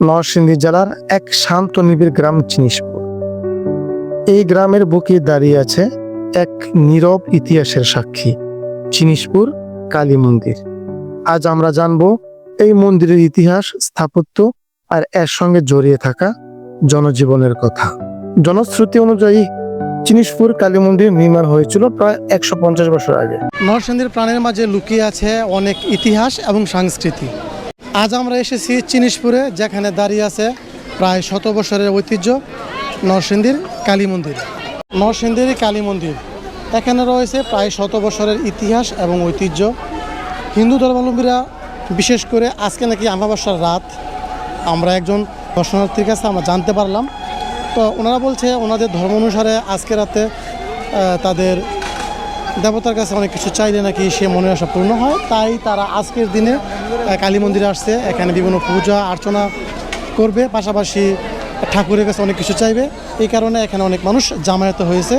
নরসিংদী জেলার এক শান্ত নিবিড় গ্রাম জিনিসপুর। এই গ্রামের বুকে দাঁড়িয়ে আছে এক নীরব ইতিহাসের সাক্ষী, জিনিসপুর কালী মন্দির। আজ আমরা জানবো এই মন্দিরের ইতিহাস, স্থাপত্য আর এর সঙ্গে জড়িয়ে থাকা জনজীবনের কথা। জনশ্রুতি অনুযায়ী জিনিসপুর কালী মন্দির নির্মাণ হয়েছিল প্রায় 150 বছর আগে। নরসিংদীর প্রাণের মাঝে লুকিয়ে আছে অনেক ইতিহাস এবং সংস্কৃতি। আজ আমরা এসেছি জিনিসপুরে, যেখানে দাঁড়িয়ে আছে প্রায় 100 বছরের ঐতিহ্য নরসিংদীর কালী মন্দির। নরসিংদীর কালী মন্দির এখানে রয়েছে প্রায় 100 বছরের ইতিহাস এবং ঐতিহ্য। হিন্দু ধর্মাবলম্বীরা বিশেষ করে আজকে নাকি অমাবস্যার রাত, আমরা একজন দর্শনার্থীর কাছে আমরা জানতে পারলাম। তো ওনারা বলছে ওনাদের ধর্ম অনুসারে আজকে রাতে তাদের দেবতার কাছে অনেক কিছু চাইলে নাকি সে মনের আশা পূর্ণ হয়। তাই তারা আজকের দিনে কালী মন্দিরে আসছে, এখানে বিভিন্ন পূজা অর্চনা করবে, পাশাপাশি ঠাকুরের কাছে অনেক কিছু চাইবে। এই কারণে এখানে অনেক মানুষ জামায়াত হয়েছে।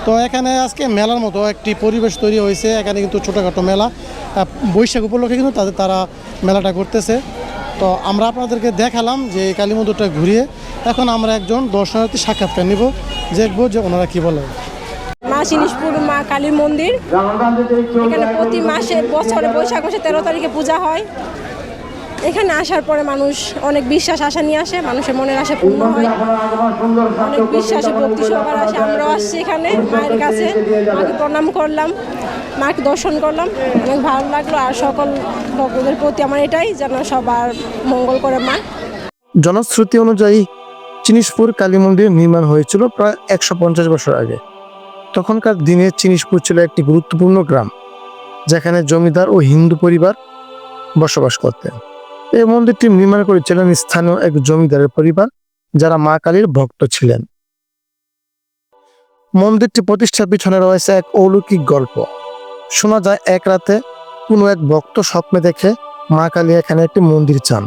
তো এখানে আজকে মেলার মতো একটি পরিবেশ তৈরি হয়েছে। এখানে কিন্তু ছোটোখাটো মেলা, বৈশাখ উপলক্ষে কিন্তু তারা মেলাটা করতেছে। তো আমরা আপনাদেরকে দেখালাম যে এই কালী মন্দিরটা ঘুরিয়ে। এখন আমরা একজন দর্শনার্থী সাক্ষাৎকার নিব, দেখবো যে ওনারা কী বলে। মা জিনিসপুর মা কালীর মন্দির, এখানে প্রতি মাসে বছরে বৈশাখ মাসে 13 তারিখে পূজা হয়। এখানে আসার পরে মানুষ অনেক বিশ্বাস আশা নিয়ে আসে, মানুষের মনের আশা পূর্ণ হয়, অনেক বিশ্বাসে ভক্তি সহকারে আসে। আমরাও আসছি এখানে মায়ের কাছে, মাকে প্রণাম করলাম, মাকে দর্শন করলাম, অনেক ভালো লাগলো। আর সকল ভক্তদের প্রতি আমার এটাই যেন সবার মঙ্গল করে মা। জনশ্রুতি অনুযায়ী জিনিসপুর কালী মন্দির নির্মাণ হয়েছিল প্রায় 150 বছর আগে। তখনকার দিনে জিনিসপুর ছিল একটি গুরুত্বপূর্ণ গ্রাম, যেখানে জমিদার ও হিন্দু পরিবার বসবাস করতেন। এই মন্দিরটি নির্মাণ করেছিলেন স্থানীয় এক জমিদারের পরিবার, যারা মা কালীর ভক্ত ছিলেন। মন্দিরটি প্রতিষ্ঠার পিছনে রয়েছে এক অলৌকিক গল্প। শোনা যায় এক রাতে কোনো এক ভক্ত স্বপ্নে দেখে মা কালী এখানে একটি মন্দির চান।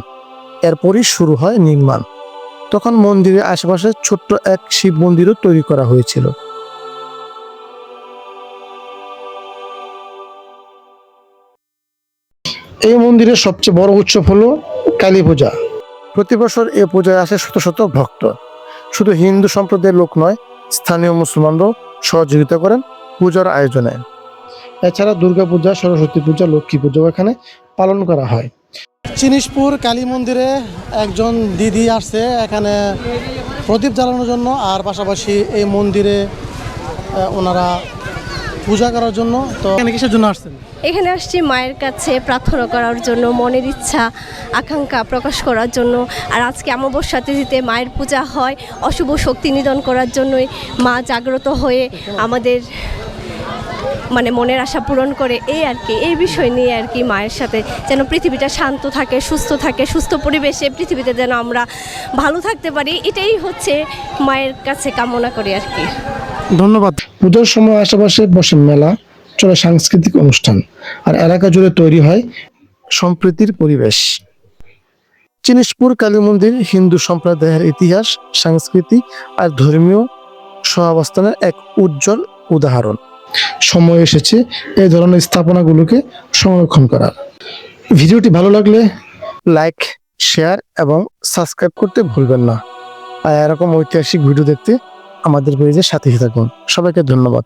এরপরই শুরু হয় নির্মাণ। তখন মন্দিরের আশেপাশে ছোট্ট এক শিব মন্দিরও তৈরি করা হয়েছিল। এই মন্দিরের সবচেয়ে বড় উৎসব হলো কালী পূজা। প্রতি বছর এই পূজায় আসে শত শত ভক্ত। শুধু হিন্দু সম্প্রদায়ের লোক নয়, স্থানীয় মুসলমানরাও সহযোগিতা করেন পূজার আয়োজনে। এছাড়া দুর্গা পূজা, সরস্বতী পূজা, লক্ষ্মী পূজাও এখানে পালন করা হয়। জিনিসপুর কালী মন্দিরে একজন দিদি আসছে এখানে প্রদীপ জ্বালানোর জন্য, আর পাশাপাশি এই মন্দিরে ওনারা পূজা করার জন্য। তো এখানে কিসের জন্য আসছেন? এখানে আসছি মায়ের কাছে প্রার্থনা করার জন্য, মনের ইচ্ছা আকাঙ্ক্ষা প্রকাশ করার জন্য। আর আজকে অমাবস্যা তিথিতে মায়ের পূজা হয়, অশুভ শক্তি নিধন করার জন্যই মা জাগ্রত হয়ে আমাদের মনের আশা পূরণ করে। এই আর কি, এই বিষয় নিয়ে আর কি, মায়ের সাথে যেন পৃথিবীটা শান্ত থাকে, সুস্থ পরিবেশে পৃথিবীতে যেন আমরা ভালো থাকতে পারি, এটাই হচ্ছে মায়ের কাছে কামনা করি আর কি। ধন্যবাদ। পূজার সময় আশেপাশে বসে মেলা, চলে সাংস্কৃতিক অনুষ্ঠান, আর এলাকা জুড়ে তৈরি হয় সম্প্রীতির পরিবেশ। জিনিসপুর কালী মন্দির হিন্দু সম্প্রদায়ের ইতিহাস, সংস্কৃতি আর ধর্মীয় সহাবস্থানের এক উজ্জ্বল উদাহরণ। সময় এসেছে এই ধরনের স্থাপনাগুলোকে সংরক্ষণ করার। ভিডিওটি ভালো লাগলে লাইক, শেয়ার এবং সাবস্ক্রাইব করতে ভুলবেন না। আর এরকম ঐতিহাসিক ভিডিও দেখতে আমাদের পেজের সাথে থাকুন। সবাইকে ধন্যবাদ।